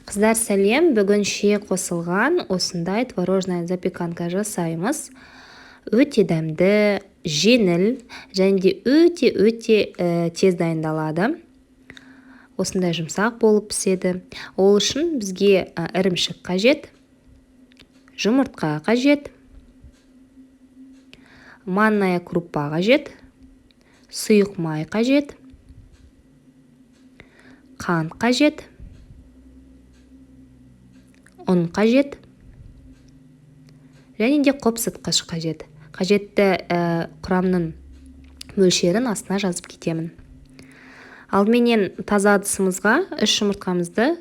Қыздар сәлем, бүгін шие қосылған осындай творожная запеканка жасаймыз. Өте дәмді, жеңіл және де өте тез дайындалады. Осындай жұмсақ болып піседі. Ол үшін бізге ірімшік қажет, жұмыртқа қажет, манная крупа қажет, сұйық май қажет, қант қажет, ұн қажет және де қопсытқыш қажет. Қажетті құрамның мөлшерін астына жазып кетемін. Алдыменен таза ыдысымызға 3 жұмыртқамызды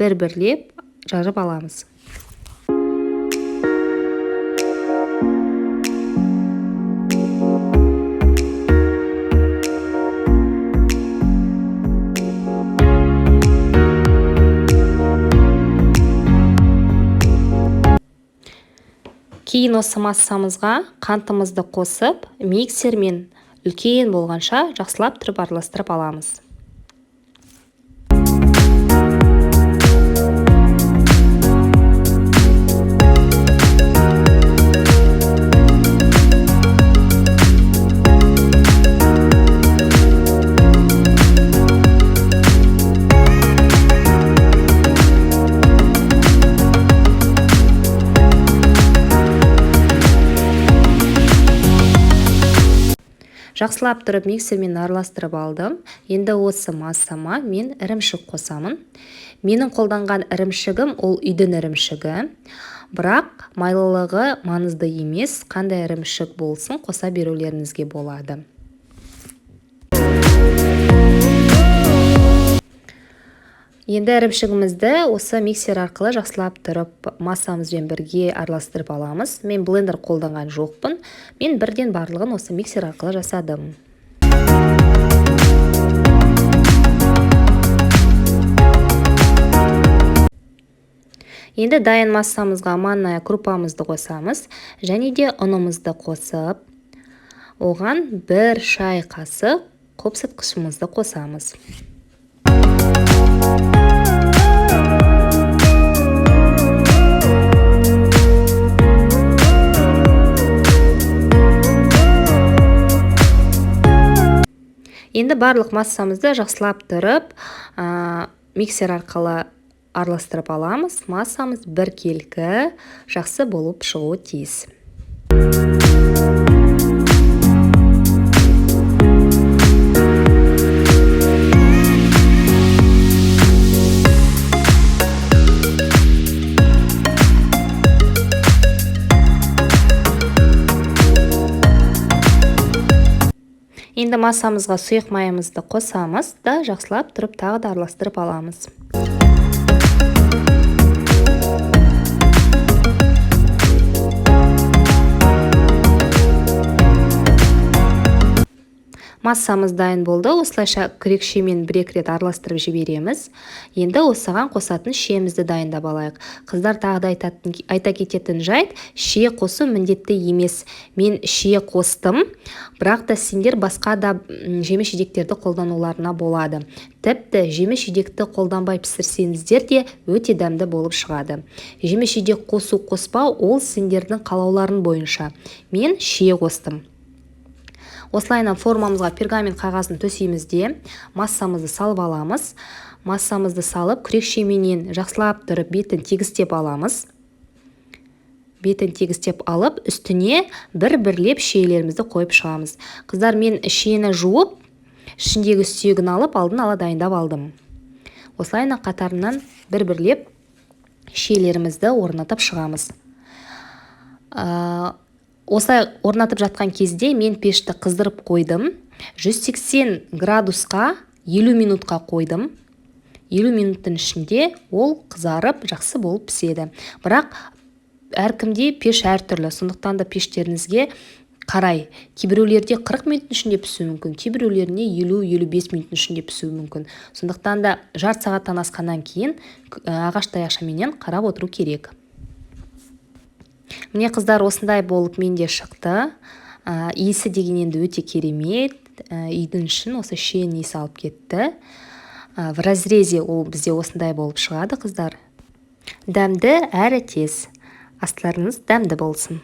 бір-бірлеп жарып аламыз. Кейін осы массамызға қантымызды қосып, миксермен үлкен болғанша жақсылап тұрып араластырып аламыз. Жақсылап тұрып миксермен араластырып алдым. Енді осы массама мен ірімшік қосамын. Менің қолданған ірімшігім ол үйдің ірімшігі. Бірақ майлылығы маңызды емес, қандай ірімшік болсын қоса берулеріңізге болады. Енді ірімшігімізді осы миксер арқылы жақсылап тұрып массамызбен бірге араластырып аламыз. Мен блендер қолданған жоқпын. Мен бірден барлығын осы миксер арқылы жасадым. Енді дайын массамызға манная крупамызды қосамыз және де ұнымызды қосып, оған 1 шай қасық қопсытқышымызды қосамыз. Енді барлық массамызды жақсылап тұрып, миксер арқылы араластырып аламыз. Массамыз біркелкі жақсы болып шығуы тиіс. Енді массамызға сұйық майымызды қосамыз да жақсылап тұрып тағы да араластырып аламыз. Массамыз дайын болды. Осылайша күрекшемен 1-2 рет араластырып жібереміз. Енді осыған қосатын шиемізді дайындап алайық. Қыздар тағы да айта кететін жайт, шие қосу міндетті емес. Мен шие қостым, бірақ та сендер басқа да жеміс-жидектерді қолдануларына болады. Тіпті жеміс-жидекті қолданбай пісірсеңіздер де өте дәмді болып шығады. Жеміс-жидек қосу қоспау ол сендердің қалауларың бойынша. Мен шие қостым. Осылайынан формамызға пергамент қағазын төсейміз де массамызды салып аламыз. Массамызды салып күрекшеменен жақсылап тұрып бетін тегістеп аламыз. Бетін тегістеп алып, үстіне бір-бірлеп шиелерімізді қойып шығамыз. Қыздар, мен шиені жуып, ішіндегі сүйегін алып, алдын ала дайындап алдым. Осылайынан қатарынан бір-бірлеп шиелерімізді орнатып шығамыз. Осылай орнатып жатқан кезде мен пешті қыздырып қойдым. 180 градусқа 50 минутқа қойдым. 50 минуттың ішінде ол қызарып жақсы болып піседі. Бірақ әркімде пеш әртүрлі. Сондықтан да пештеріңізге қарай. Кейбіреулерде 40 минуттың ішінде пісуі мүмкін, кейбіреулеріне 50-55 минуттың ішінде пісуі мүмкін. Сондықтан да жарты сағаттан асқаннан кейін ағаш таяқшаменен қарап отыру керек. Міне қыздар, осындай болып менде шықты. Иісі деген енді өте керемет. Үйдің ішін осы шиенің иісі алып кетті. В разрезе ол бізде осындай болып шығады, қыздар. дәмді әрі тез. Астарыңыз дәмді болсын.